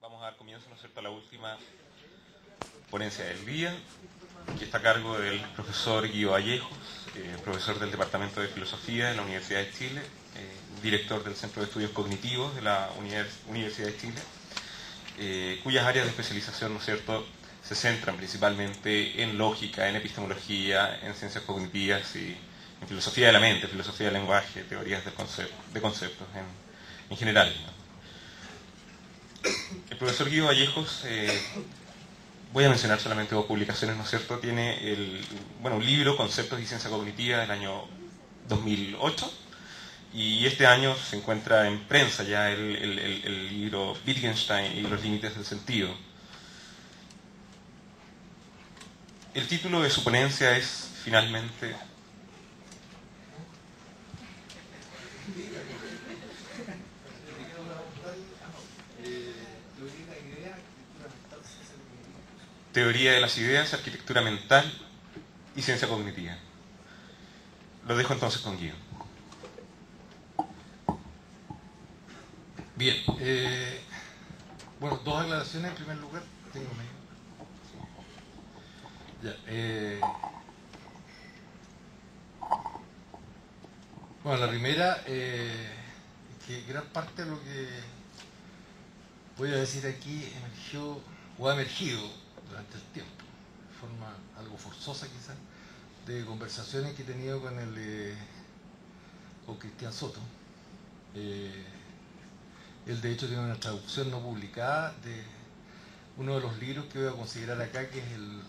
Vamos a dar comienzo, ¿no es cierto?, a la última ponencia del día, que está a cargo del profesor Guido Vallejos, profesor del Departamento de Filosofía de la Universidad de Chile, director del Centro de Estudios Cognitivos de la Universidad de Chile, cuyas áreas de especialización, ¿no es cierto?, se centran principalmente en lógica, en epistemología, en ciencias cognitivas y en filosofía de la mente, filosofía del lenguaje, teorías de conceptos en general. El profesor Guido Vallejos, voy a mencionar solamente dos publicaciones, ¿no es cierto? Tiene un libro, Conceptos y Ciencia Cognitiva, del año 2008, y este año se encuentra en prensa ya el libro Wittgenstein y los límites del sentido. El título de su ponencia es, finalmente, Teoría de las ideas, arquitectura mental y ciencia cognitiva. Lo dejo entonces con Guido. Bien, dos aclaraciones en primer lugar. Tengo medio. La primera, que gran parte de lo que voy a decir aquí emergió o ha emergido durante el tiempo, de forma algo forzosa quizás, de conversaciones que he tenido con Cristian Soto. Él de hecho tiene una traducción no publicada de uno de los libros que voy a considerar acá, que es el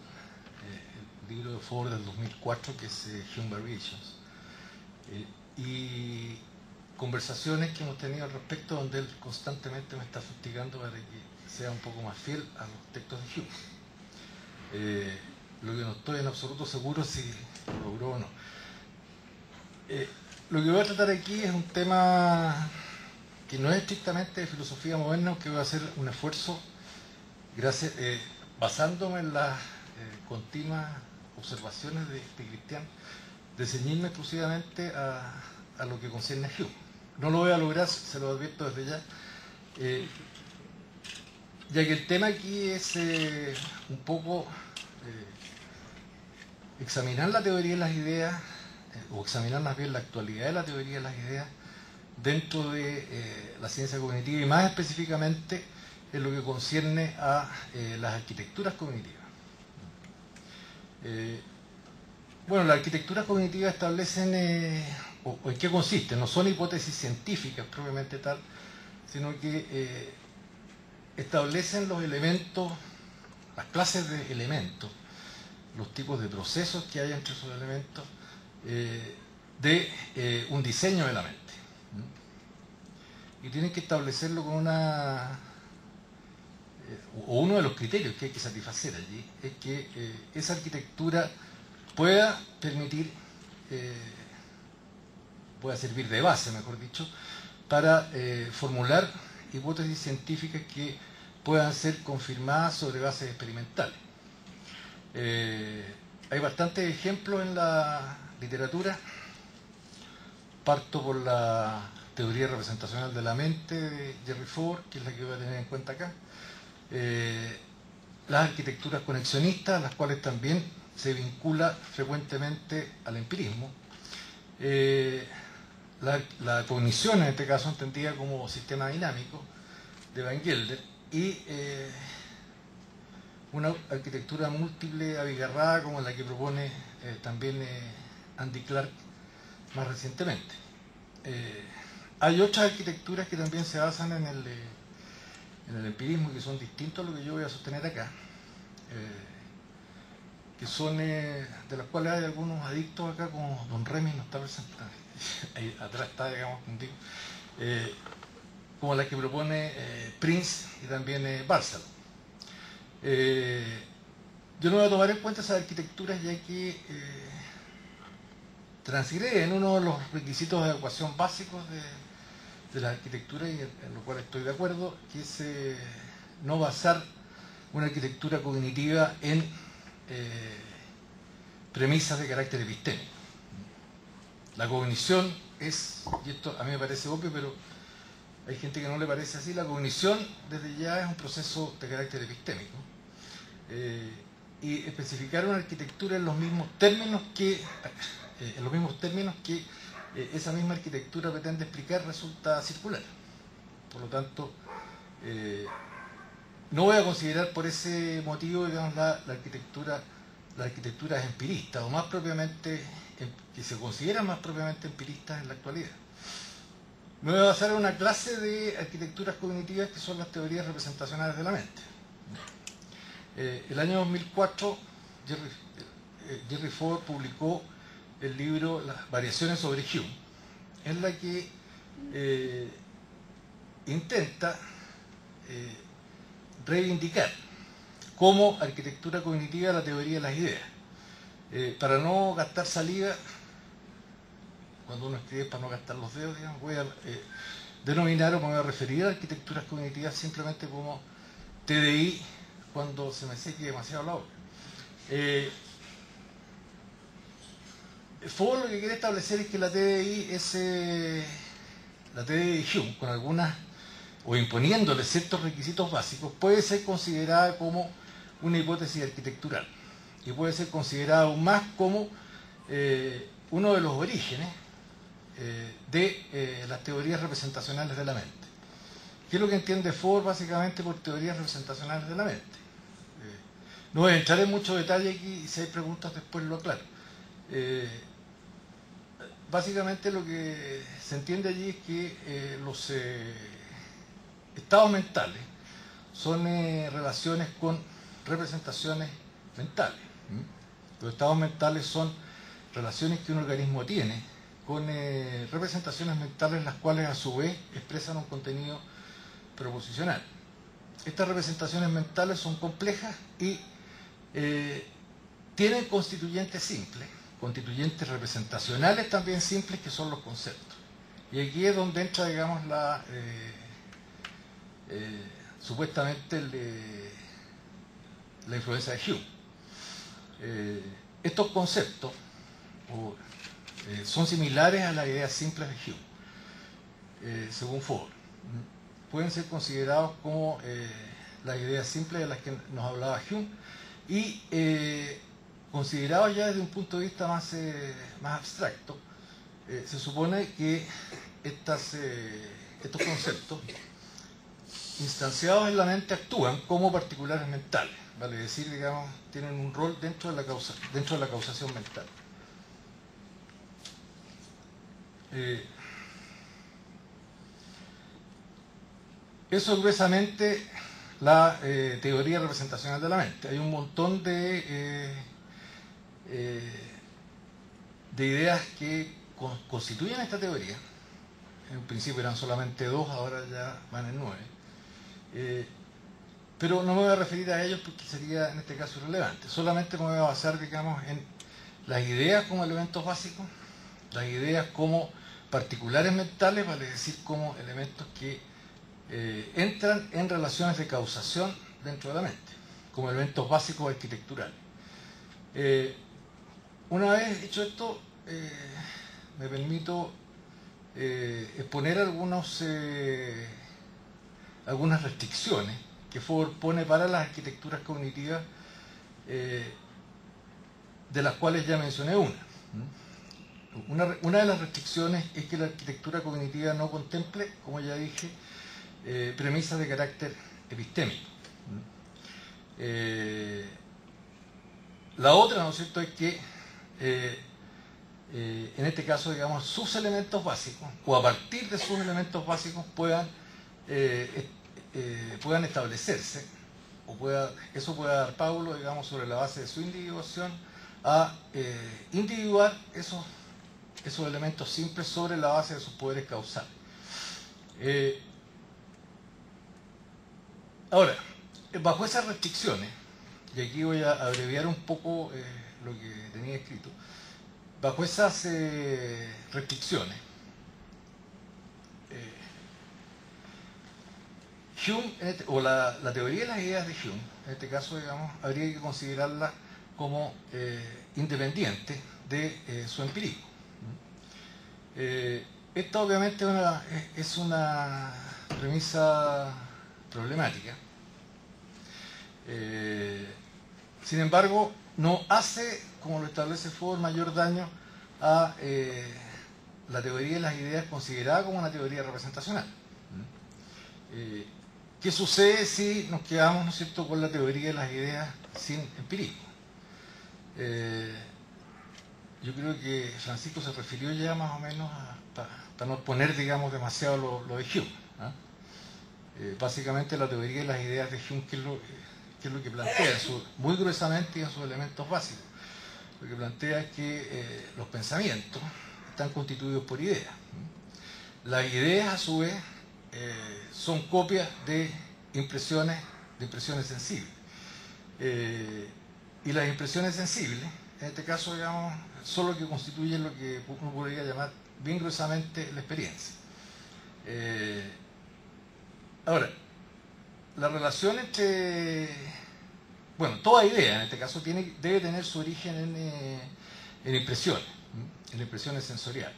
libro de Ford del 2004, que es Human Variations. Y conversaciones que hemos tenido al respecto, donde él constantemente me está fustigando para que sea un poco más fiel a los textos de Hume. Lo que no estoy en absoluto seguro si lo logró o no. Lo que voy a tratar aquí es un tema que no es estrictamente de filosofía moderna, aunque voy a hacer un esfuerzo basándome en las continuas observaciones de Cristian, de ceñirme exclusivamente a lo que concierne a Hume. No lo voy a lograr, se lo advierto desde ya, ya que el tema aquí es un poco examinar la teoría de las ideas, o examinar más bien la actualidad de la teoría de las ideas dentro de la ciencia cognitiva, y más específicamente en lo que concierne a las arquitecturas cognitivas. Las arquitecturas cognitivas establecen, ¿en qué consisten? No son hipótesis científicas propiamente tal, sino que establecen los elementos, las clases de elementos, los tipos de procesos que hay entre esos elementos, de un diseño de la mente. Y tienen que establecerlo con uno de los criterios que hay que satisfacer allí es que esa arquitectura pueda permitir, pueda servir de base, mejor dicho, para formular hipótesis científicas que puedan ser confirmadas sobre bases experimentales. Hay bastantes ejemplos en la literatura. Parto por la teoría representacional de la mente de Jerry Ford, que es la que voy a tener en cuenta acá. Las arquitecturas conexionistas, las cuales también se vincula frecuentemente al empirismo. La cognición, en este caso entendida como sistema dinámico, de Van Gelder, y una arquitectura múltiple abigarrada como la que propone también Andy Clark más recientemente. Hay otras arquitecturas que también se basan en el empirismo, que son distintos a lo que yo voy a sostener acá, que son de las cuales hay algunos adictos acá, como Don Remy, no está presente, ahí atrás está, digamos, contigo, como las que propone Prince y también Barcelona. Yo no voy a tomar en cuenta esas arquitecturas, ya que transgreden uno de los requisitos de adecuación básicos de la arquitectura, y en lo cual estoy de acuerdo, que es no basar una arquitectura cognitiva en premisas de carácter epistémico. La cognición es, y esto a mí me parece obvio, pero hay gente que no le parece así. La cognición desde ya es un proceso de carácter epistémico. Y especificar una arquitectura en los mismos términos que esa misma arquitectura pretende explicar resulta circular. Por lo tanto, no voy a considerar por ese motivo, digamos, la arquitectura es empirista, o más propiamente, que se considera más propiamente empirista en la actualidad. Me voy a basar en una clase de arquitecturas cognitivas que son las teorías representacionales de la mente. El año 2004, Jerry Ford publicó el libro Las variaciones sobre Hume, en la que intenta reivindicar como arquitectura cognitiva la teoría de las ideas. Para no gastar saliva, cuando uno escribe para no gastar los dedos, digamos, voy a denominar o me voy a referir a arquitecturas cognitivas simplemente como TDI cuando se me seque demasiado la obra. Ford lo que quiere establecer es que la TDI es la TDI de Hume, con algunas, o imponiéndole ciertos requisitos básicos, puede ser considerada como una hipótesis arquitectural y puede ser considerada aún más como uno de los orígenes de las teorías representacionales de la mente. ¿Qué es lo que entiende Ford básicamente por teorías representacionales de la mente? No voy a entrar en mucho detalle aquí y si hay preguntas después lo aclaro. Básicamente lo que se entiende allí es que los estados mentales son relaciones con representaciones mentales. Los estados mentales son relaciones que un organismo tiene con representaciones mentales las cuales a su vez expresan un contenido proposicional. Estas representaciones mentales son complejas y tienen constituyentes simples, constituyentes representacionales también simples, que son los conceptos. Y aquí es donde entra, digamos, supuestamente la influencia de Hume. Estos conceptos son similares a las ideas simples de Hume, según Ford. Pueden ser considerados como las ideas simples de las que nos hablaba Hume y considerados ya desde un punto de vista más abstracto. Se supone que estos conceptos instanciados en la mente actúan como particulares mentales, vale decir, digamos, tienen un rol dentro de la causación mental. Eso es gruesamente la teoría representacional de la mente. Hay un montón de ideas que constituyen esta teoría. En un principio eran solamente 2, ahora ya van en 9. Pero no me voy a referir a ellos porque sería en este caso irrelevante. Solamente me voy a basar, digamos, en las ideas como elementos básicos, las ideas como particulares mentales, vale decir, como elementos que entran en relaciones de causación dentro de la mente, como elementos básicos arquitecturales. Una vez dicho esto, me permito exponer algunas restricciones que Ford pone para las arquitecturas cognitivas, de las cuales ya mencioné una. Una de las restricciones es que la arquitectura cognitiva no contemple, como ya dije, premisas de carácter epistémico. La otra, ¿no es cierto?, es que en este caso, digamos, sus elementos básicos, o a partir de sus elementos básicos, puedan establecerse, eso pueda dar paulo, digamos, sobre la base de su individuación, a individuar esos elementos simples sobre la base de sus poderes causales. Ahora, bajo esas restricciones, y aquí voy a abreviar un poco lo que tenía escrito, bajo esas restricciones, Hume, o la teoría de las ideas de Hume, en este caso, digamos, habría que considerarla como independiente de su empirismo. Esta obviamente es una premisa problemática. Sin embargo, no hace, como lo establece Ford, mayor daño a la teoría de las ideas considerada como una teoría representacional. ¿Qué sucede si nos quedamos, ¿no es cierto?, con la teoría de las ideas sin empirismo? Yo creo que Francisco se refirió ya más o menos para no poner, digamos, demasiado lo de Hume. Básicamente la teoría de las ideas de Hume, ¿qué es lo que plantea? Muy gruesamente y en sus elementos básicos. Lo que plantea es que los pensamientos están constituidos por ideas. Las ideas, a su vez, son copias de impresiones sensibles. Y las impresiones sensibles, en este caso, digamos, son lo que constituyen lo que uno podría llamar bien gruesamente la experiencia. Ahora, la relación entre... Bueno, toda idea, en este caso, debe tener su origen en impresiones, en impresiones sensoriales.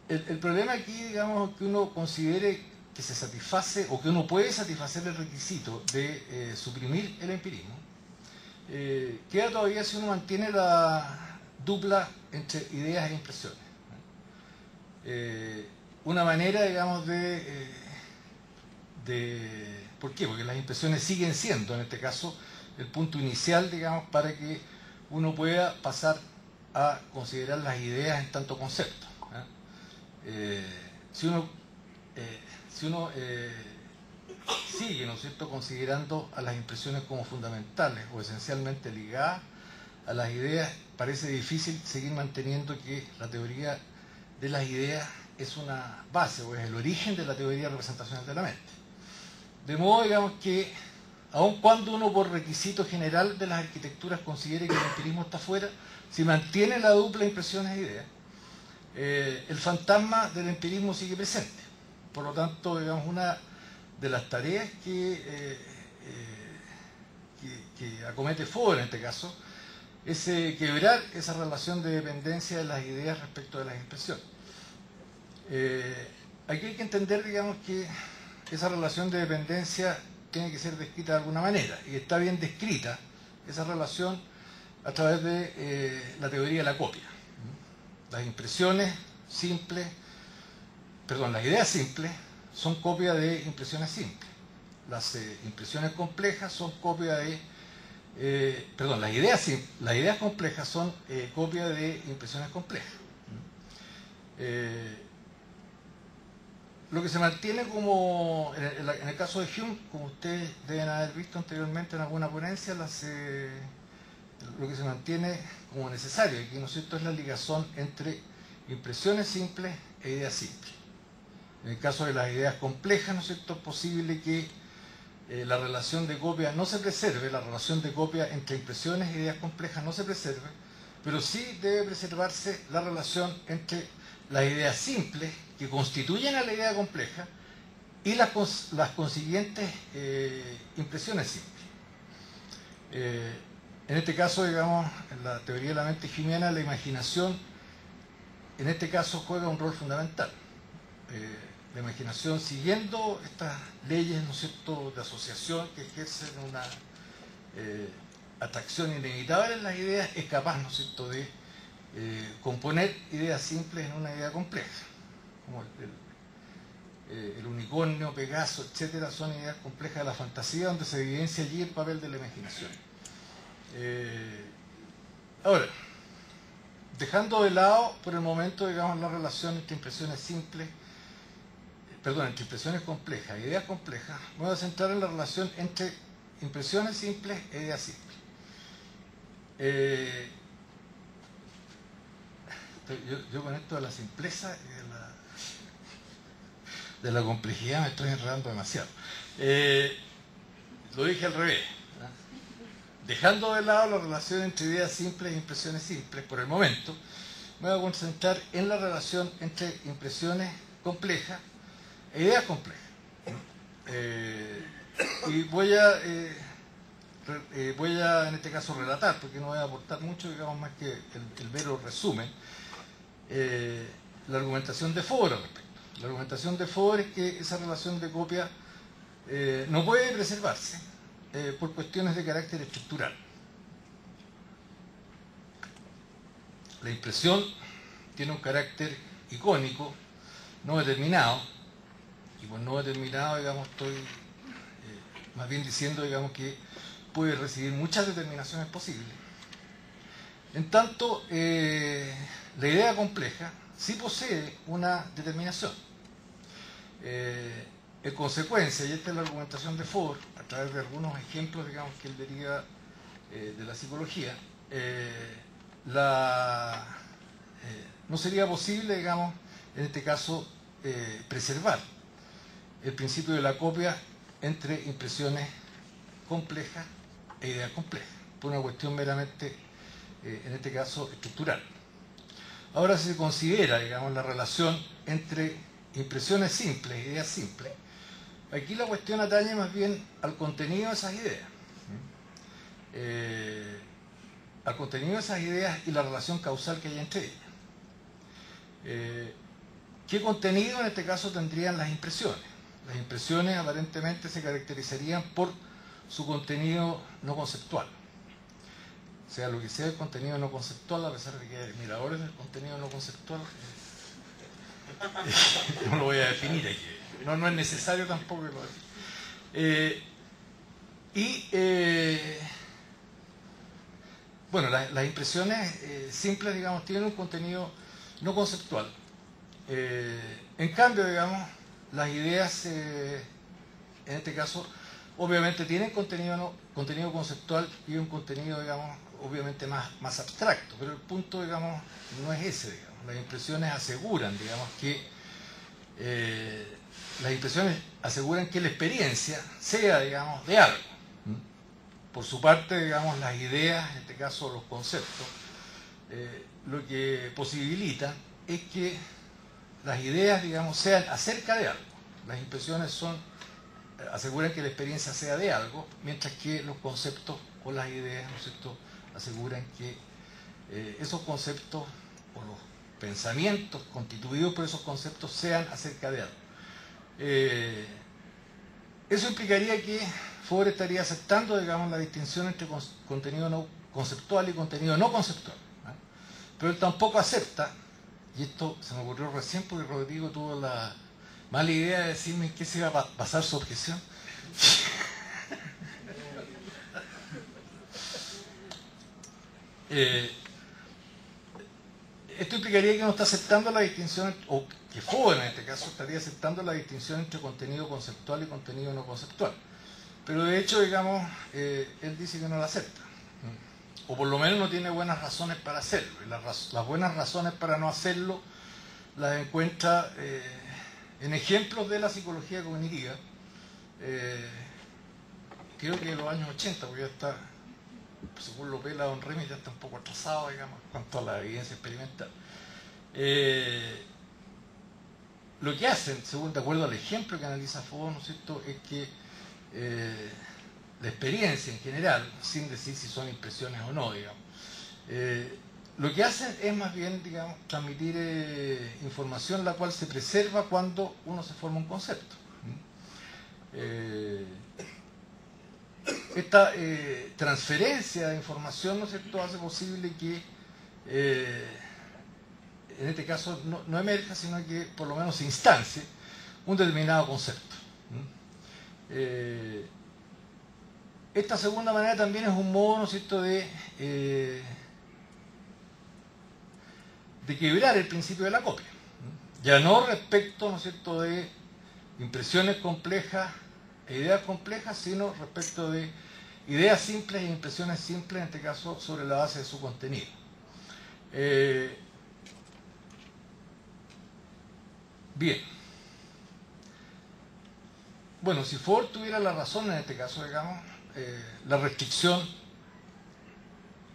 El problema aquí, digamos, que uno considere que se satisface o que uno puede satisfacer el requisito de suprimir el empirismo, queda todavía si uno mantiene la dupla entre ideas e impresiones. Una manera, digamos, ¿por qué? Porque las impresiones siguen siendo, en este caso, el punto inicial, digamos, para que uno pueda pasar a considerar las ideas en tanto concepto. Si uno sigue, ¿no es cierto?, considerando a las impresiones como fundamentales o esencialmente ligadas a las ideas, parece difícil seguir manteniendo que la teoría de las ideas es una base o es el origen de la teoría representacional de la mente. De modo, digamos, que aun cuando uno por requisito general de las arquitecturas considere que el empirismo está fuera, si mantiene la dupla impresiones e ideas, el fantasma del empirismo sigue presente. Por lo tanto, digamos, una de las tareas que acomete Ford en este caso es quebrar esa relación de dependencia de las ideas respecto de las impresiones. Aquí hay que entender, digamos, que esa relación de dependencia tiene que ser descrita de alguna manera, y está bien descrita esa relación a través de la teoría de la copia. Las impresiones simples, las ideas simples son copia de impresiones simples. Las impresiones complejas son copia de... las ideas complejas son copia de impresiones complejas. Lo que se mantiene como, en el caso de Hume, como ustedes deben haber visto anteriormente en alguna ponencia, lo que se mantiene como necesario aquí, ¿no es cierto?, es la ligazón entre impresiones simples e ideas simples. En el caso de las ideas complejas, ¿no es cierto?, es posible que la relación de copia no se preserve, la relación de copia entre impresiones e ideas complejas no se preserve, pero sí debe preservarse la relación entre las ideas simples que constituyen a la idea compleja y las consiguientes impresiones simples. En este caso, digamos, en la teoría de la mente humeana, la imaginación, en este caso, juega un rol fundamental. La imaginación, siguiendo estas leyes, ¿no es cierto?, de asociación que ejercen una atracción inevitable en las ideas, es capaz, ¿no es cierto?, de componer ideas simples en una idea compleja, como el unicornio, Pegaso, etcétera, son ideas complejas de la fantasía donde se evidencia allí el papel de la imaginación. Ahora, dejando de lado por el momento, digamos, la relación entre impresiones simples, entre impresiones complejas e ideas complejas, me voy a centrar en la relación entre impresiones simples e ideas simples. Yo con esto de la simpleza y de la complejidad me estoy enredando demasiado. Lo dije al revés. Dejando de lado la relación entre ideas simples e impresiones simples, por el momento, me voy a concentrar en la relación entre impresiones complejas e ideas complejas. Y voy a, en este caso, relatar, porque no voy a aportar mucho, digamos, más que el mero resumen, la argumentación de Ford al respecto. La argumentación de Ford es que esa relación de copia no puede preservarse por cuestiones de carácter estructural. La impresión tiene un carácter icónico, no determinado, y por no determinado, digamos, estoy más bien diciendo, digamos, que puede recibir muchas determinaciones posibles. En tanto, la idea compleja sí posee una determinación. En consecuencia, y esta es la argumentación de Ford, a través de algunos ejemplos, digamos, que él deriva de la psicología, no sería posible, digamos, en este caso, preservar el principio de la copia entre impresiones complejas e ideas complejas, por una cuestión meramente, en este caso, estructural. Ahora, si se considera, digamos, la relación entre impresiones simples e ideas simples, aquí la cuestión atañe más bien al contenido de esas ideas. Al contenido de esas ideas y la relación causal que hay entre ellas. ¿Qué contenido en este caso tendrían las impresiones? Las impresiones aparentemente se caracterizarían por su contenido no conceptual. O sea, lo que sea el contenido no conceptual, a pesar de que hay admiradores del contenido no conceptual, no lo voy a definir aquí. No es necesario tampoco que lo defina. Bueno, las impresiones simples, digamos, tienen un contenido no conceptual. En cambio, digamos, las ideas, en este caso, obviamente tienen contenido conceptual y un contenido, digamos, obviamente más abstracto, pero el punto, digamos, no es ese, digamos. Las impresiones aseguran, digamos, que la experiencia sea, digamos, de algo. Por su parte, digamos, las ideas, en este caso los conceptos, lo que posibilita es que las ideas, digamos, sean acerca de algo. Las impresiones aseguran que la experiencia sea de algo, mientras que los conceptos o las ideas, ¿no es cierto?, aseguran que esos conceptos o los pensamientos constituidos por esos conceptos sean acerca de algo. Eso implicaría que Ford estaría aceptando, digamos, la distinción entre contenido no conceptual y contenido no conceptual. Pero él tampoco acepta, y esto se me ocurrió recién porque Rodrigo tuvo la mala idea de decirme en qué se iba a basar su objeción. Esto implicaría que no está aceptando la distinción, o que Ford en este caso estaría aceptando la distinción entre contenido conceptual y contenido no conceptual. Pero de hecho, digamos, él dice que no la acepta. O por lo menos no tiene buenas razones para hacerlo. Y las buenas razones para no hacerlo las encuentra en ejemplos de la psicología cognitiva, creo que de los años 80, porque ya está, según lo ve la Don Remy, ya está un poco atrasado, digamos, en cuanto a la evidencia experimental. Lo que hacen, según de acuerdo al ejemplo que analiza Ford, ¿no es cierto?, es que la experiencia en general, sin decir si son impresiones o no, digamos, lo que hacen es más bien, digamos, transmitir información la cual se preserva cuando uno se forma un concepto. Esta transferencia de información, ¿no es cierto?, hace posible que en este caso no emerja, sino que por lo menos se instancie un determinado concepto. Esta segunda manera también es un modo, ¿no es cierto?, de quebrar el principio de la copia. Ya no respecto, ¿no es cierto?, de impresiones complejas e ideas complejas, sino respecto de ideas simples e impresiones simples, en este caso sobre la base de su contenido. Bien. Bueno, si Ford tuviera la razón en este caso, digamos, la restricción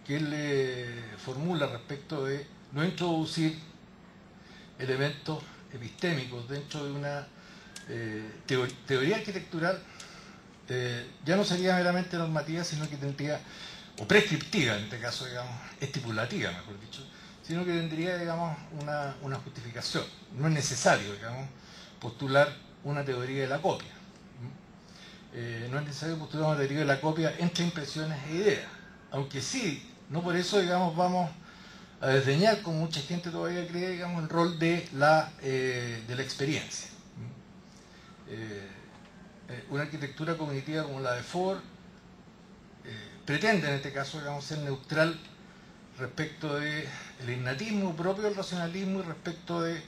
que él formula respecto de no introducir elementos epistémicos dentro de una teoría arquitectural, ya no sería meramente normativa, sino que tendría, o prescriptiva en este caso, digamos, estipulativa, mejor dicho, sino que tendría, digamos, una justificación. No es necesario, digamos, postular una teoría de la copia. No es necesario postular una teoría de la copia entre impresiones e ideas, aunque sí, no por eso, digamos, vamos a desdeñar, como mucha gente todavía cree, digamos, el rol de la experiencia. Una arquitectura cognitiva como la de Ford pretende, en este caso, digamos, ser neutral respecto del innatismo propio del racionalismo y respecto de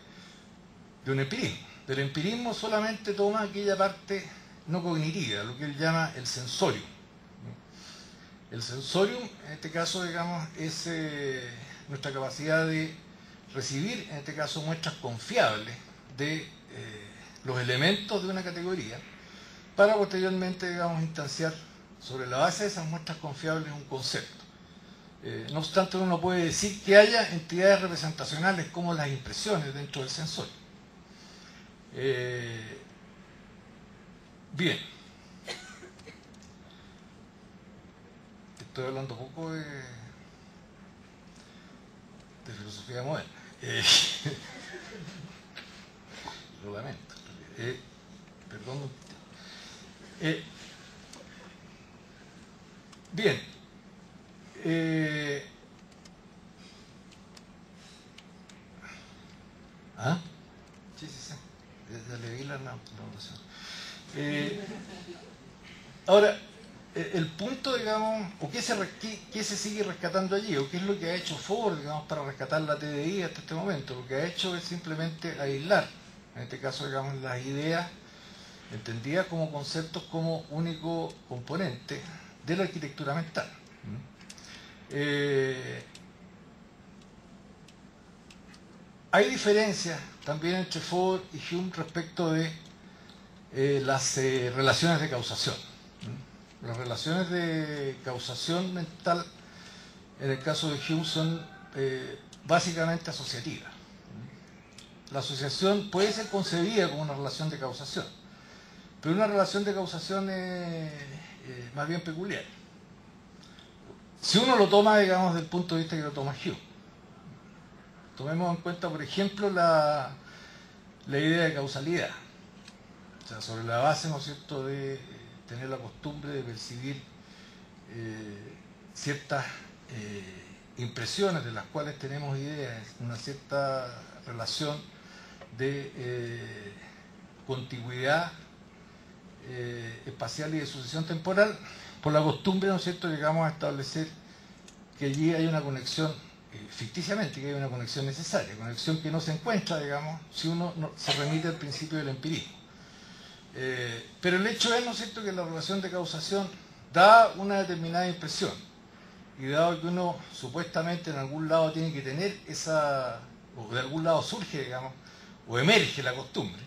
un empirismo. Del empirismo solamente toma aquella parte no cognitiva, lo que él llama el sensorium. El sensorium, en este caso, digamos, es nuestra capacidad de recibir, en este caso, muestras confiables de los elementos de una categoría para posteriormente, digamos, instanciar sobre la base de esas muestras confiables un concepto. No obstante, uno puede decir que haya entidades representacionales como las impresiones dentro del sensorio. Bien. Estoy hablando poco de filosofía moderna. Lo lamento. Perdón. Bien. Sí, sí, sí. Ya leí la anotación. Ahora, el punto, digamos, o qué se sigue rescatando allí, o qué es lo que ha hecho Ford, digamos, para rescatar la TDI hasta este momento. Lo que ha hecho es simplemente aislar, en este caso, digamos, las ideas entendidas como conceptos como único componente de la arquitectura mental. Hay diferencias también entre Ford y Hume respecto de las relaciones de causación. Las relaciones de causación mental, en el caso de Hume, son básicamente asociativas. La asociación puede ser concebida como una relación de causación, pero una relación de causación es más bien peculiar. Si uno lo toma, digamos, desde el punto de vista que lo toma Hume. Tomemos en cuenta, por ejemplo, la idea de causalidad. O sea, sobre la base, ¿no es cierto?, de tener la costumbre de percibir ciertas impresiones de las cuales tenemos ideas, una cierta relación de contigüidad espacial y de sucesión temporal, por la costumbre, ¿no es cierto?, llegamos a establecer que allí hay una conexión, ficticiamente, que hay una conexión necesaria, conexión que no se encuentra, digamos, si uno se remite al principio del empirismo. Pero el hecho es, ¿no es cierto?, que la relación de causación da una determinada impresión, y dado que uno supuestamente en algún lado tiene que tener esa, o de algún lado surge, digamos, o emerge la costumbre,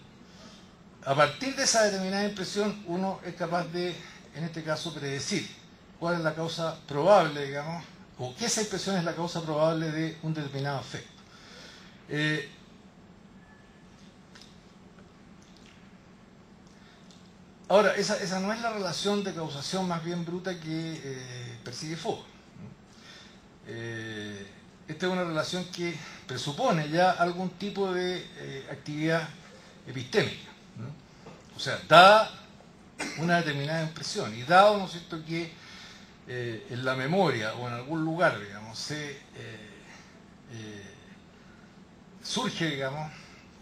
a partir de esa determinada impresión uno es capaz de, en este caso, predecir cuál es la causa probable, digamos, o que esa impresión es la causa probable de un determinado efecto. Ahora, esa no es la relación de causación más bien bruta que persigue Foucault. Esta es una relación que presupone ya algún tipo de actividad epistémica, ¿no? O sea, da una determinada impresión, y dado, ¿no es cierto?, que en la memoria o en algún lugar, digamos, surge, digamos,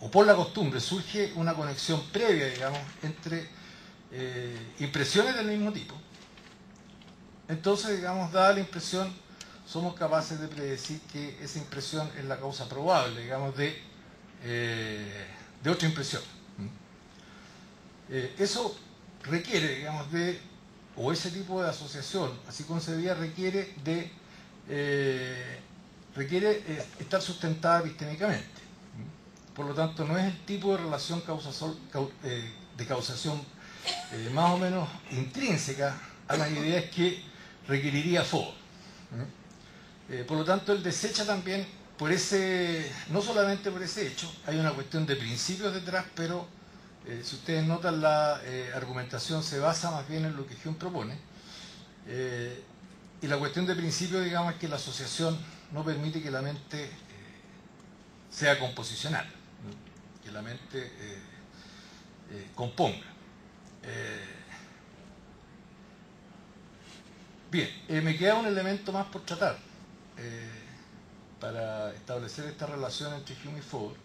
o por la costumbre surge una conexión previa, digamos, entre impresiones del mismo tipo. Entonces, digamos, dada la impresión, somos capaces de predecir que esa impresión es la causa probable, digamos, de otra impresión. Eso requiere, digamos, o ese tipo de asociación, así concebida, requiere estar sustentada epistémicamente. Por lo tanto, no es el tipo de relación de causación más o menos intrínseca a las ideas que requeriría Foucault. Por lo tanto, él desecha también no solamente por ese hecho, hay una cuestión de principios detrás, pero si ustedes notan, la argumentación se basa más bien en lo que Hume propone, y la cuestión de principio, digamos, es que la asociación no permite que la mente sea composicional, ¿no? Que la mente componga. Bien, me queda un elemento más por tratar para establecer esta relación entre Hume y Ford.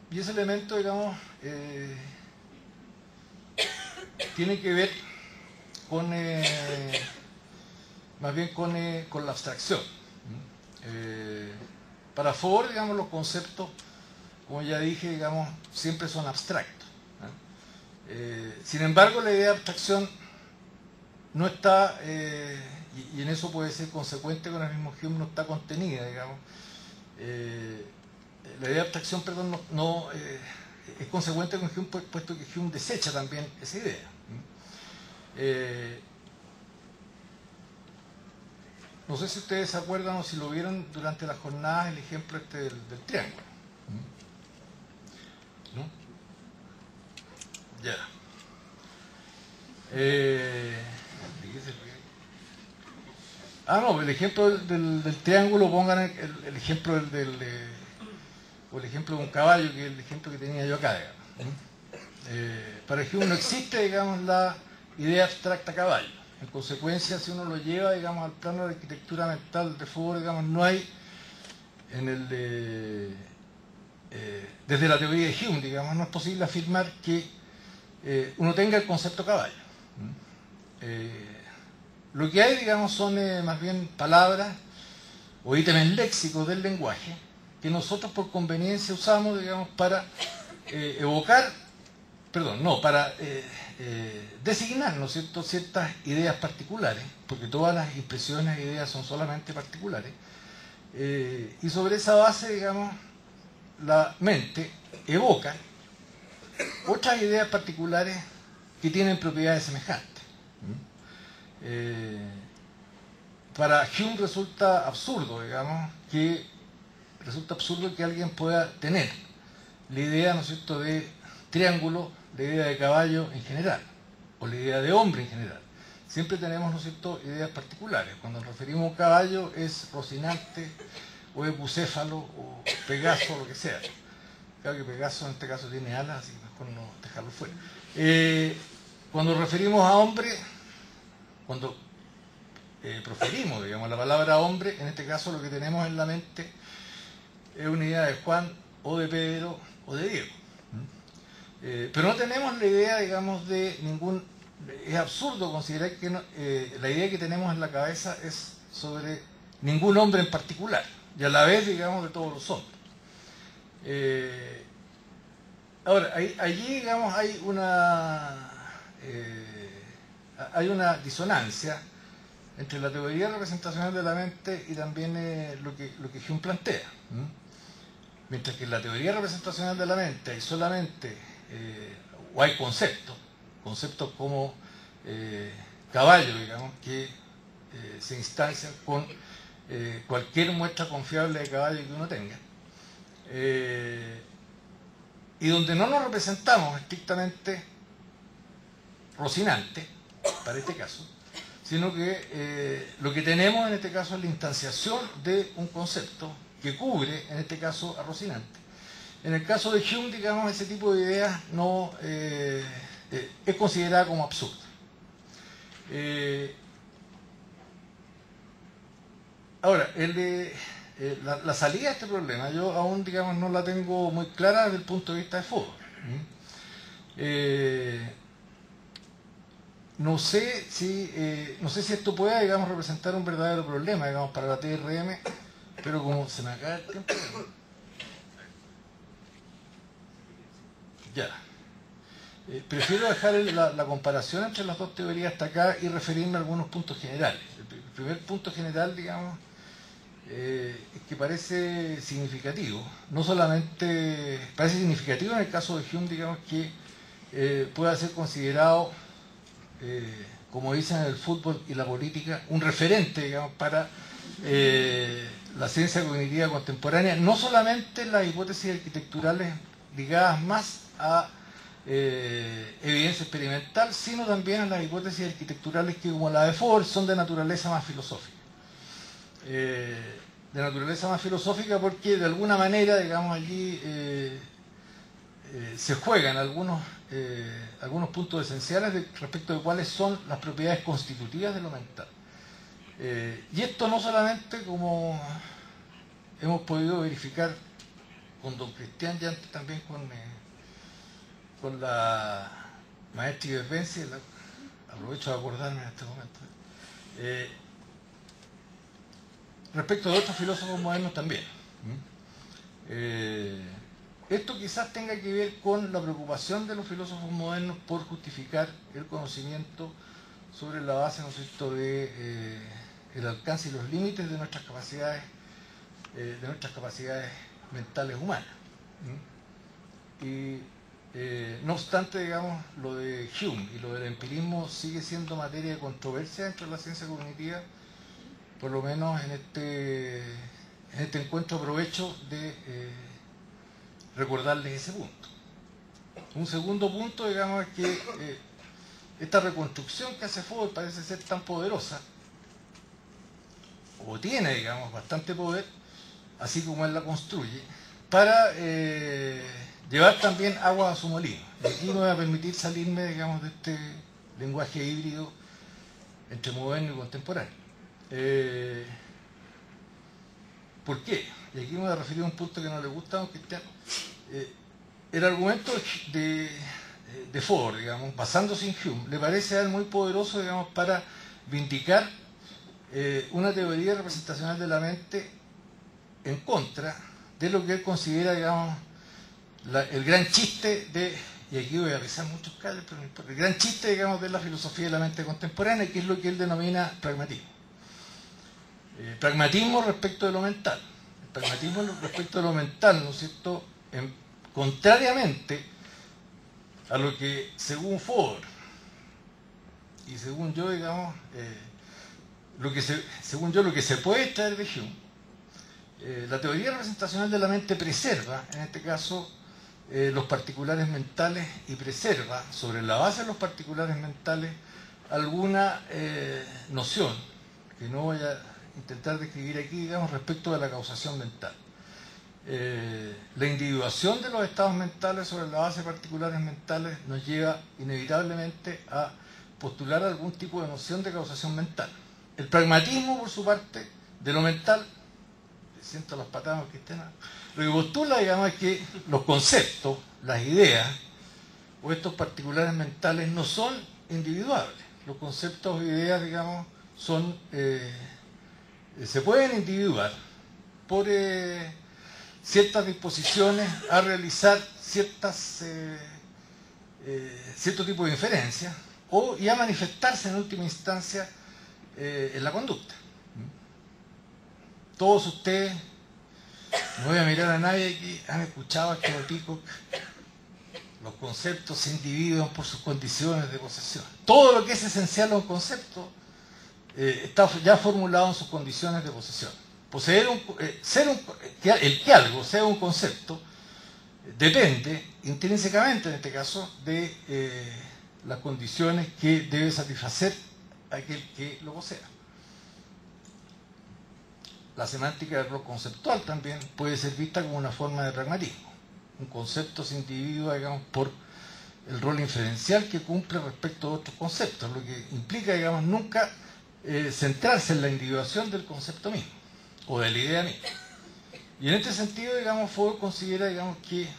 Y ese elemento, digamos, tiene que ver con, más bien con la abstracción. Para Ford, digamos, los conceptos, como ya dije, digamos, siempre son abstractos. Sin embargo, la idea de abstracción no está, y en eso puede ser consecuente con el mismo Hume, no está contenida, digamos. La idea de abstracción, perdón, no es consecuente con Hume, puesto que Hume desecha también esa idea. No sé si ustedes se acuerdan o si lo vieron durante las jornadas, el ejemplo este del triángulo. ¿No? Ya. No, el ejemplo del triángulo, pongan el ejemplo o el ejemplo de un caballo, que es el ejemplo que tenía yo acá, digamos. Para Hume no existe, digamos, la idea abstracta caballo. En consecuencia, si uno lo lleva, digamos, al plano de la arquitectura mental de Foucault, digamos, no hay en el desde la teoría de Hume, digamos, no es posible afirmar que uno tenga el concepto caballo. Lo que hay, digamos, son más bien palabras o ítems léxicos del lenguaje que nosotros por conveniencia usamos, digamos, para para designar, ¿no es cierto?, ciertas ideas particulares, porque todas las impresiones e ideas son solamente particulares, y sobre esa base, digamos, la mente evoca otras ideas particulares que tienen propiedades semejantes. Para Hume resulta absurdo, digamos, que alguien pueda tener la idea, ¿no es cierto?, de triángulo, la idea de caballo en general, o la idea de hombre en general. Siempre tenemos, ¿no es cierto?, ideas particulares. Cuando nos referimos a un caballo es Rocinante, o es Bucéfalo, o Pegaso, o lo que sea. Claro que Pegaso en este caso tiene alas, así que mejor no dejarlo fuera. Cuando nos referimos a hombre, cuando proferimos, digamos, la palabra hombre, en este caso lo que tenemos en la mente es una idea de Juan, o de Pedro, o de Diego. Pero no tenemos la idea, digamos, de ningún... Es absurdo considerar que la idea que tenemos en la cabeza es sobre ningún hombre en particular, y a la vez, digamos, de todos los hombres. Ahora, allí, digamos, hay una disonancia entre la teoría representacional de la mente y también lo que Hume plantea. Mientras que en la teoría representacional de la mente hay solamente, o hay conceptos como caballo, digamos, que se instancian con cualquier muestra confiable de caballo que uno tenga, y donde no nos representamos estrictamente Rocinante, para este caso, sino que lo que tenemos en este caso es la instanciación de un concepto que cubre, en este caso, a Rocinante. En el caso de Hume, digamos, ese tipo de ideas no es considerada como absurda. Ahora, la salida de este problema, yo aún, digamos, no la tengo muy clara desde el punto de vista de Foucault. No sé si esto pueda, digamos, representar un verdadero problema, digamos, para la TRM, pero como se me acaba el tiempo... Ya. Prefiero dejar la comparación entre las dos teorías hasta acá y referirme a algunos puntos generales. El primer punto general, digamos, es que parece significativo. No solamente parece significativo en el caso de Hume, digamos, que pueda ser considerado, como dicen en el fútbol y la política, un referente, digamos, para la ciencia cognitiva contemporánea, no solamente las hipótesis arquitecturales ligadas más a evidencia experimental, sino también a las hipótesis arquitecturales que, como la de Ford, son de naturaleza más filosófica. de naturaleza más filosófica, porque de alguna manera, digamos, allí se juegan algunos puntos esenciales respecto de cuáles son las propiedades constitutivas de lo mental. Y esto no solamente, como hemos podido verificar con don Cristian y antes también con la maestra Iberbenzi, aprovecho de acordarme en este momento, respecto de otros filósofos modernos también. Esto quizás tenga que ver con la preocupación de los filósofos modernos por justificar el conocimiento sobre la base, ¿no es cierto?, de el alcance y los límites de nuestras capacidades mentales humanas. Y no obstante, digamos, lo de Hume y lo del empirismo sigue siendo materia de controversia dentro de la ciencia cognitiva, por lo menos en este encuentro aprovecho de recordarles ese punto. Un segundo punto, digamos, es que esta reconstrucción que hace Foucault parece ser tan poderosa, o tiene, digamos, bastante poder, así como él la construye, para llevar también agua a su molino. Y aquí me voy a permitir salirme, digamos, de este lenguaje híbrido entre moderno y contemporáneo. ¿Por qué? Y aquí me voy a referir a un punto que no le gusta a don Cristian. El argumento de Ford, digamos, basándose en Hume, le parece a él muy poderoso, digamos, para vindicar una teoría representacional de la mente en contra de lo que él considera, digamos, el gran chiste de, y aquí voy a pisar muchos calles, pero no importa, el gran chiste, digamos, de la filosofía de la mente contemporánea, que es lo que él denomina pragmatismo. Pragmatismo respecto de lo mental. El pragmatismo respecto de lo mental, ¿no es cierto?, contrariamente a lo que, según Ford, y según yo, digamos, según yo, lo que se puede extraer de Hume, la teoría representacional de la mente preserva, en este caso, los particulares mentales, y preserva, sobre la base de los particulares mentales, alguna noción, que no voy a intentar describir aquí, digamos, respecto de la causación mental. La individuación de los estados mentales sobre la base de particulares mentales nos lleva inevitablemente a postular algún tipo de noción de causación mental. El pragmatismo, por su parte, de lo mental, siento las patadas cristianas, lo que postula, digamos, es que los conceptos, las ideas o estos particulares mentales no son individuables. Los conceptos o ideas, digamos, son se pueden individuar por ciertas disposiciones a realizar cierto tipo de inferencias y a manifestarse en última instancia en la conducta. Todos ustedes, no voy a mirar a nadie aquí, han escuchado esto de Peacock: los conceptos se individuan por sus condiciones de posesión. Todo lo que es esencial a un concepto está ya formulado en sus condiciones de posesión. El que algo sea un concepto depende intrínsecamente, en este caso, de las condiciones que debe satisfacer aquel que lo posea. La semántica del rol conceptual también puede ser vista como una forma de pragmatismo. Un concepto se individua, digamos, por el rol inferencial que cumple respecto a otros conceptos, lo que implica, digamos, nunca centrarse en la individuación del concepto mismo o de la idea misma. Y en este sentido, digamos, Foucault considera, digamos, que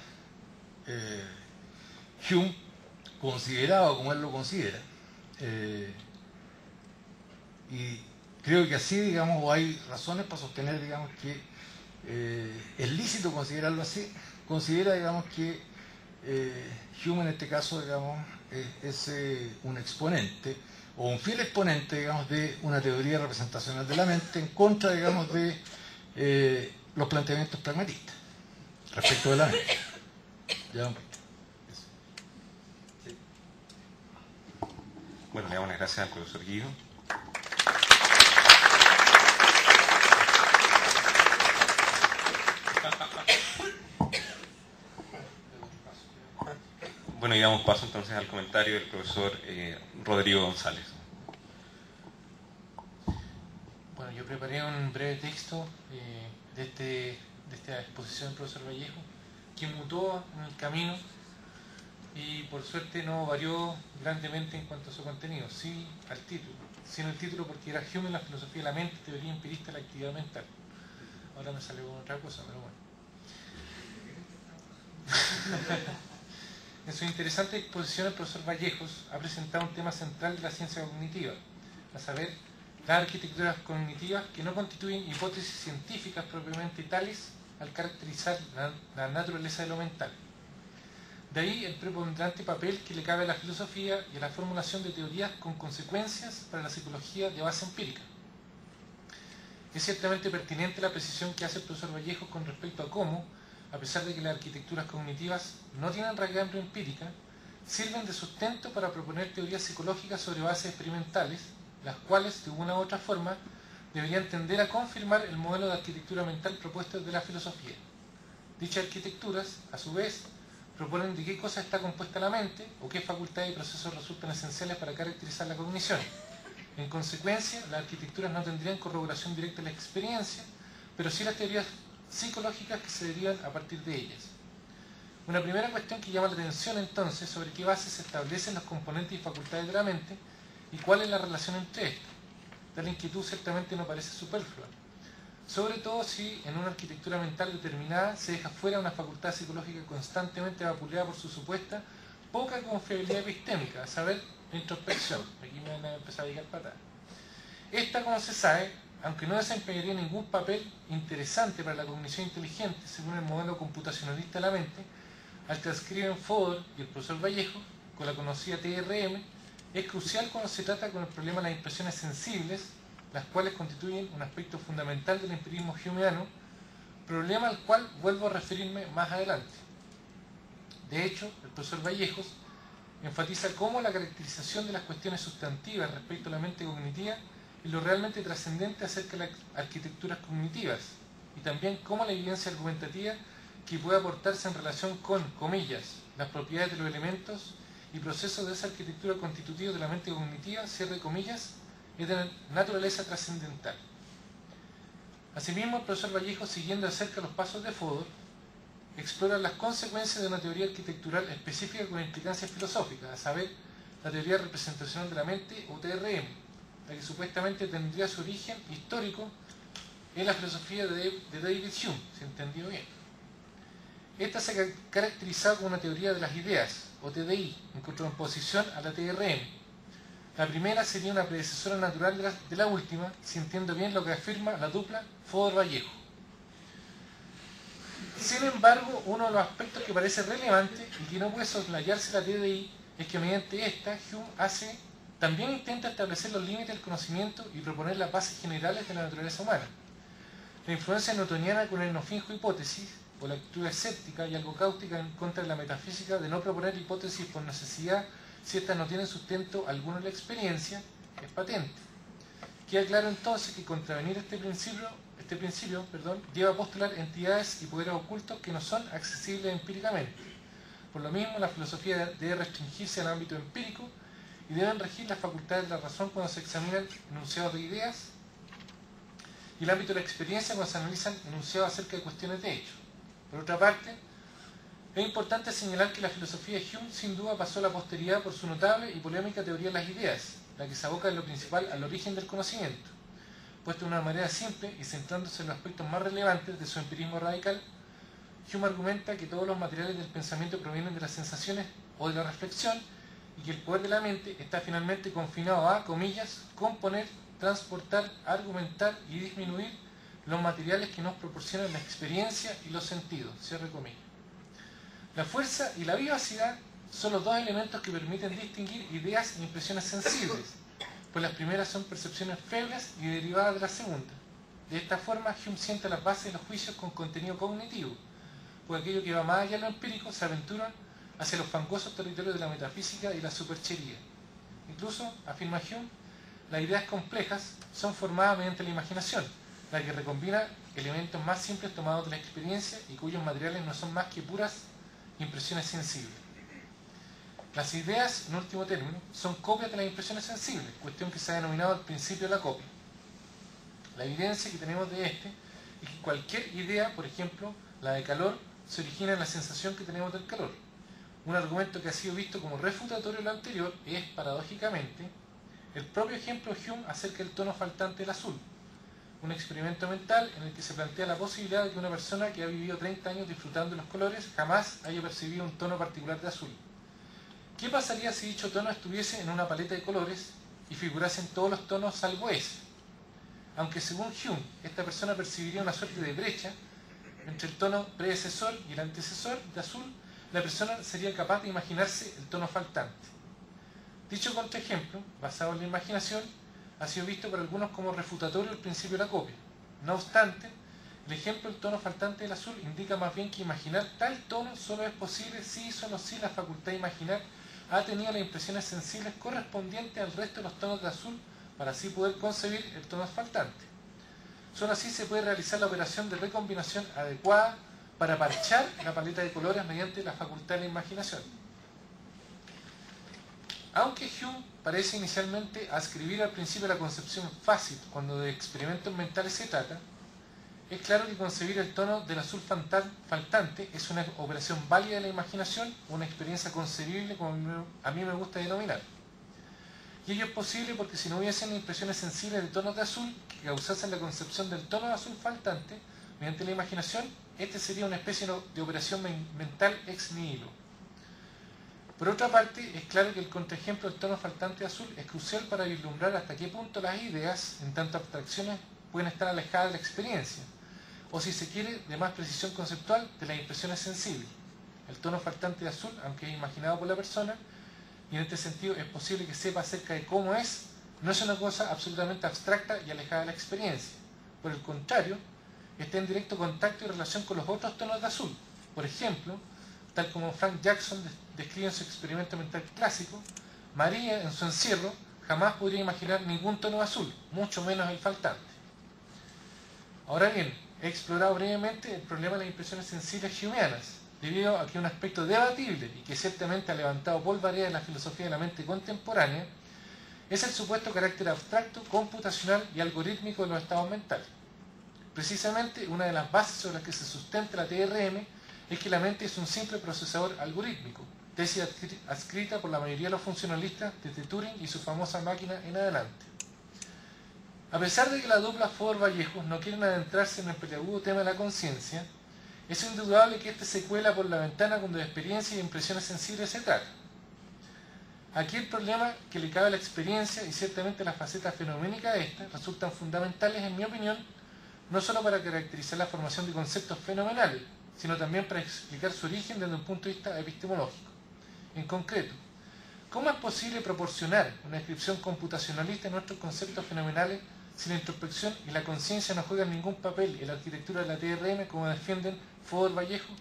Hume, considerado como él lo considera, y creo que así, digamos, o hay razones para sostener, digamos, que es lícito considerarlo así, considera, digamos, que Hume en este caso, digamos, es un exponente o un fiel exponente, digamos, de una teoría representacional de la mente en contra, digamos, de los planteamientos pragmatistas respecto de la mente. ¿Ya? Sí. Bueno, le damos las gracias al profesor Guido. Bueno, y damos paso entonces al comentario del profesor Rodrigo González. Bueno, yo preparé un breve texto de esta exposición del profesor Vallejo, que mutó en el camino y por suerte no varió grandemente en cuanto a su contenido, sí al título, sin el título porque era Hume en la filosofía de la mente, teoría empirista de la actividad mental. Ahora me salió con otra cosa, pero bueno. En su interesante exposición, el profesor Vallejos ha presentado un tema central de la ciencia cognitiva, a saber, las arquitecturas cognitivas que no constituyen hipótesis científicas propiamente tales al caracterizar la naturaleza de lo mental. De ahí el preponderante papel que le cabe a la filosofía y a la formulación de teorías con consecuencias para la psicología de base empírica. Es ciertamente pertinente la precisión que hace el profesor Vallejos con respecto a cómo, a pesar de que las arquitecturas cognitivas no tienen raigambre empírica, sirven de sustento para proponer teorías psicológicas sobre bases experimentales, las cuales, de una u otra forma, deberían tender a confirmar el modelo de arquitectura mental propuesto desde la filosofía. Dichas arquitecturas, a su vez, proponen de qué cosa está compuesta la mente o qué facultades y procesos resultan esenciales para caracterizar la cognición. En consecuencia, las arquitecturas no tendrían corroboración directa en la experiencia, pero sí las teorías psicológicas que se derivan a partir de ellas. Una primera cuestión que llama la atención entonces sobre qué bases se establecen los componentes y facultades de la mente y cuál es la relación entre estos. Tal inquietud ciertamente no parece superflua, sobre todo si en una arquitectura mental determinada se deja fuera una facultad psicológica constantemente vapuleada por su supuesta poca confiabilidad epistémica, a saber, la introspección. Aquí me van a empezar a llegar para atrás. Esta, como se sabe, aunque no desempeñaría ningún papel interesante para la cognición inteligente según el modelo computacionalista de la mente, al que escriben Fodor y el profesor Vallejo, con la conocida TRM, es crucial cuando se trata con el problema de las impresiones sensibles, las cuales constituyen un aspecto fundamental del empirismo humeano, problema al cual vuelvo a referirme más adelante. De hecho, el profesor Vallejos enfatiza cómo la caracterización de las cuestiones sustantivas respecto a la mente cognitiva es lo realmente trascendente acerca de las arquitecturas cognitivas, y también cómo la evidencia argumentativa que puede aportarse en relación con, comillas, las propiedades de los elementos y procesos de esa arquitectura constitutiva de la mente cognitiva, cierre comillas, es de naturaleza trascendental. Asimismo, el profesor Vallejo, siguiendo de cerca los pasos de Fodor, explora las consecuencias de una teoría arquitectural específica con implicancias filosóficas, a saber, la teoría representacional de la mente o TRM, la que supuestamente tendría su origen histórico en la filosofía de David Hume, si entendió bien. Esta se caracteriza como una teoría de las ideas, o TDI, en contraposición a la TRM. La primera sería una predecesora natural de la última, si entiendo bien lo que afirma la dupla Fodor-Vallejo. Sin embargo, uno de los aspectos que parece relevante y que no puede soslayarse la TDI es que mediante esta, Hume también intenta establecer los límites del conocimiento y proponer las bases generales de la naturaleza humana. La influencia newtoniana con el no finjo hipótesis, o la actitud escéptica y algo cáustica en contra de la metafísica de no proponer hipótesis por necesidad si éstas no tienen sustento alguno en la experiencia, es patente. Queda claro entonces que contravenir este principio lleva a postular entidades y poderes ocultos que no son accesibles empíricamente. Por lo mismo, la filosofía debe restringirse al ámbito empírico y deben regir las facultades de la razón cuando se examinan enunciados de ideas y el ámbito de la experiencia cuando se analizan enunciados acerca de cuestiones de hecho. Por otra parte, es importante señalar que la filosofía de Hume sin duda pasó a la posteridad por su notable y polémica teoría de las ideas, la que se aboca en lo principal al origen del conocimiento. Puesto de una manera simple y centrándose en los aspectos más relevantes de su empirismo radical, Hume argumenta que todos los materiales del pensamiento provienen de las sensaciones o de la reflexión y que el poder de la mente está finalmente confinado a, comillas, componer, transportar, argumentar y disminuir los materiales que nos proporcionan la experiencia y los sentidos, cierre comillas. La fuerza y la vivacidad son los dos elementos que permiten distinguir ideas e impresiones sensibles, pues las primeras son percepciones febles y derivadas de las segundas. De esta forma, Hume sienta las bases de los juicios con contenido cognitivo, pues aquello que va más allá de lo empírico se aventura hacia los fangosos territorios de la metafísica y la superchería. Incluso, afirma Hume, las ideas complejas son formadas mediante la imaginación, la que recombina elementos más simples tomados de la experiencia y cuyos materiales no son más que puras impresiones sensibles. Las ideas, en último término, son copias de las impresiones sensibles, cuestión que se ha denominado el principio de la copia. La evidencia que tenemos de este es que cualquier idea, por ejemplo, la de calor, se origina en la sensación que tenemos del calor. Un argumento que ha sido visto como refutatorio a lo anterior es, paradójicamente, el propio ejemplo de Hume acerca del tono faltante del azul. Un experimento mental en el que se plantea la posibilidad de que una persona que ha vivido 30 años disfrutando de los colores jamás haya percibido un tono particular de azul. ¿Qué pasaría si dicho tono estuviese en una paleta de colores y figurase en todos los tonos salvo ese? Aunque según Hume, esta persona percibiría una suerte de brecha entre el tono predecesor y el antecesor de azul, la persona sería capaz de imaginarse el tono faltante. Dicho contraejemplo, basado en la imaginación, ha sido visto por algunos como refutatorio del principio de la copia. No obstante, el ejemplo del tono faltante del azul indica más bien que imaginar tal tono solo es posible si y solo si la facultad de imaginar ha tenido las impresiones sensibles correspondientes al resto de los tonos de azul para así poder concebir el tono faltante. Solo así se puede realizar la operación de recombinación adecuada para parchar la paleta de colores mediante la facultad de la imaginación. Aunque Hume parece inicialmente ascribir al principio la concepción fácil cuando de experimentos mentales se trata, es claro que concebir el tono del azul faltante es una operación válida de la imaginación, una experiencia concebible como a mí me gusta denominar. Y ello es posible porque si no hubiesen impresiones sensibles de tonos de azul que causasen la concepción del tono de azul faltante, mediante la imaginación, este sería una especie de operación mental ex nihilo. Por otra parte, es claro que el contraejemplo del tono faltante azul es crucial para vislumbrar hasta qué punto las ideas, en tanto abstracciones, pueden estar alejadas de la experiencia, o si se quiere, de más precisión conceptual, de las impresiones sensibles. El tono faltante de azul, aunque es imaginado por la persona, y en este sentido es posible que sepa acerca de cómo es, no es una cosa absolutamente abstracta y alejada de la experiencia. Por el contrario, está en directo contacto y relación con los otros tonos de azul. Por ejemplo, tal como Frank Jackson describe en su experimento mental clásico, María, en su encierro, jamás podría imaginar ningún tono azul, mucho menos el faltante. Ahora bien, he explorado brevemente el problema de las impresiones sensibles humeanas, debido a que un aspecto debatible y que ciertamente ha levantado polvareda en la filosofía de la mente contemporánea es el supuesto carácter abstracto, computacional y algorítmico de los estados mentales. Precisamente, una de las bases sobre las que se sustenta la TRM es que la mente es un simple procesador algorítmico, tesis adscrita por la mayoría de los funcionalistas desde Turing y su famosa máquina en adelante. A pesar de que la dupla Fodor-Vallejos no quieren adentrarse en el peliagudo tema de la conciencia, es indudable que este se cuela por la ventana cuando de experiencia y impresiones sensibles se trata. Aquí el problema que le cabe a la experiencia y ciertamente las facetas fenoménicas de esta resultan fundamentales, en mi opinión, no solo para caracterizar la formación de conceptos fenomenales, sino también para explicar su origen desde un punto de vista epistemológico. En concreto, ¿cómo es posible proporcionar una descripción computacionalista de nuestros conceptos fenomenales si la introspección y la conciencia no juegan ningún papel en la arquitectura de la TRM como defienden Fodor-Vallejo?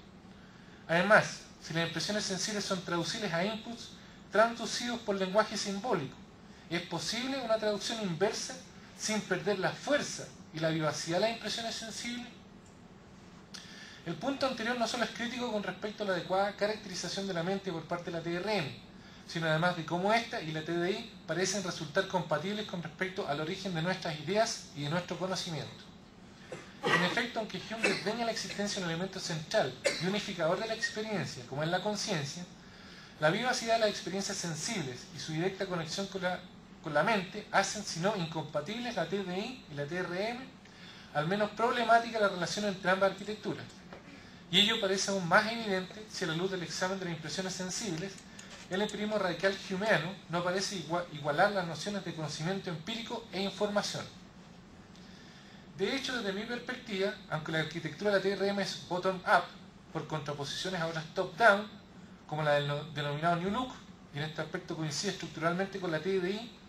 Además, si las impresiones sensibles son traducibles a inputs traducidos por lenguaje simbólico, ¿es posible una traducción inversa sin perder la fuerza y la vivacidad de las impresiones sensibles? El punto anterior no solo es crítico con respecto a la adecuada caracterización de la mente por parte de la TRM, sino además de cómo ésta y la TDI parecen resultar compatibles con respecto al origen de nuestras ideas y de nuestro conocimiento. En efecto, aunque Hume desdeña la existencia de un elemento central y unificador de la experiencia, como es la conciencia, la vivacidad de las experiencias sensibles y su directa conexión con la mente hacen, si no incompatibles, la TDI y la TRM, al menos problemática la relación entre ambas arquitecturas. Y ello parece aún más evidente si a la luz del examen de las impresiones sensibles, el empirismo radical humeano no parece igualar las nociones de conocimiento empírico e información. De hecho, desde mi perspectiva, aunque la arquitectura de la TRM es bottom-up, por contraposiciones a otras top-down, como la del denominado New Look, y en este aspecto coincide estructuralmente con la TDI,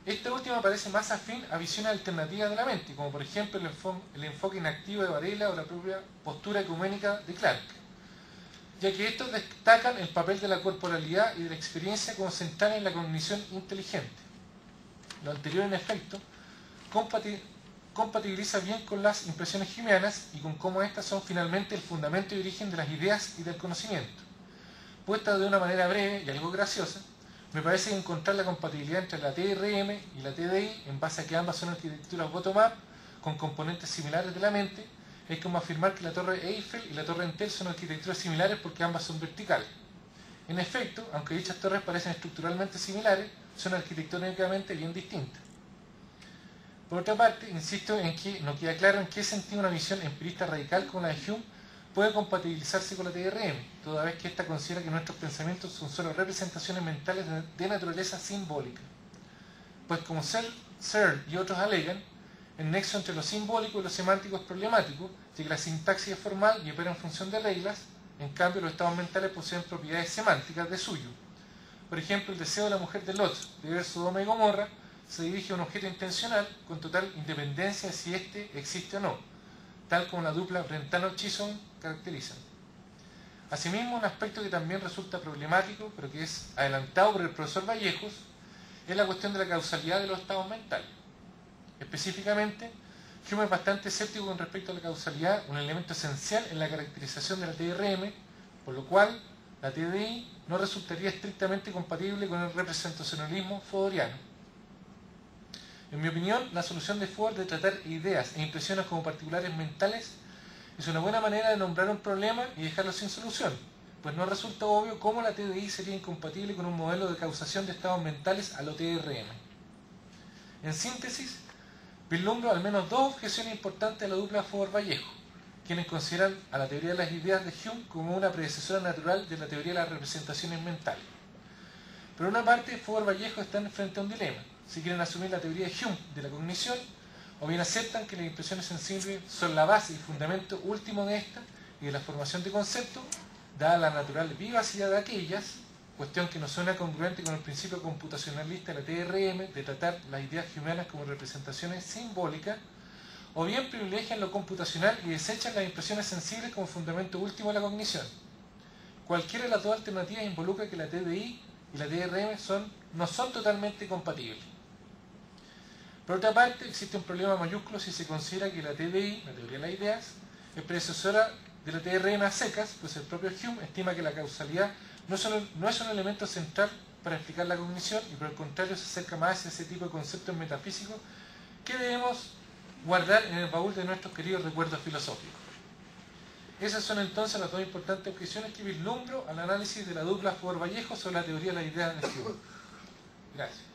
esta última parece más afín a visiones alternativas de la mente, como por ejemplo el enfoque inactivo de Varela o la propia postura ecuménica de Clark, ya que estos destacan el papel de la corporalidad y de la experiencia como central en la cognición inteligente. Lo anterior, en efecto, compatibiliza bien con las impresiones humeanas y con cómo éstas son finalmente el fundamento y origen de las ideas y del conocimiento. Puesta de una manera breve y algo graciosa, me parece encontrar la compatibilidad entre la TRM y la TDI, en base a que ambas son arquitecturas bottom-up, con componentes similares de la mente, es como afirmar que la Torre Eiffel y la Torre Entel son arquitecturas similares porque ambas son verticales. En efecto, aunque dichas torres parecen estructuralmente similares, son arquitectónicamente bien distintas. Por otra parte, insisto en que no queda claro en qué sentido una visión empirista radical como la de Hume puede compatibilizarse con la TRM, toda vez que ésta considera que nuestros pensamientos son solo representaciones mentales de naturaleza simbólica. Pues como Searle y otros alegan, el nexo entre lo simbólico y lo semántico es problemático, ya que la sintaxis es formal y opera en función de reglas, en cambio los estados mentales poseen propiedades semánticas de suyo. Por ejemplo, el deseo de la mujer de Lot de ver Sodoma y Gomorra se dirige a un objeto intencional con total independencia de si éste existe o no, tal como la dupla Brentano-Chisholm caracterizan. Asimismo, un aspecto que también resulta problemático, pero que es adelantado por el profesor Vallejos, es la cuestión de la causalidad de los estados mentales. Específicamente, Hume es bastante escéptico con respecto a la causalidad, un elemento esencial en la caracterización de la TRM, por lo cual la TDI no resultaría estrictamente compatible con el representacionalismo fodoriano. En mi opinión, la solución de Fodor de tratar ideas e impresiones como particulares mentales es una buena manera de nombrar un problema y dejarlo sin solución, pues no resulta obvio cómo la TDI sería incompatible con un modelo de causación de estados mentales a lo TRM. En síntesis, vislumbro al menos dos objeciones importantes a la dupla Fodor-Vallejo, quienes consideran a la teoría de las ideas de Hume como una predecesora natural de la teoría de las representaciones mentales. Por una parte, Fodor-Vallejo están frente a un dilema: si quieren asumir la teoría de Hume de la cognición, o bien aceptan que las impresiones sensibles son la base y fundamento último de esta y de la formación de conceptos, dada la natural vivacidad de aquellas, cuestión que no suena congruente con el principio computacionalista de la TRM de tratar las ideas humanas como representaciones simbólicas, o bien privilegian lo computacional y desechan las impresiones sensibles como fundamento último de la cognición. Cualquiera de las dos alternativas involucra que la TDI y la TRM no son totalmente compatibles. Por otra parte, existe un problema mayúsculo si se considera que la TDI, la teoría de las ideas, es predecesora de la TRM a secas, pues el propio Hume estima que la causalidad no es un elemento central para explicar la cognición y por el contrario se acerca más hacia ese tipo de conceptos metafísicos que debemos guardar en el baúl de nuestros queridos recuerdos filosóficos. Esas son entonces las dos importantes objeciones que vislumbro al análisis de la dupla Fodor-Vallejo sobre la teoría de las ideas de Hume. Gracias.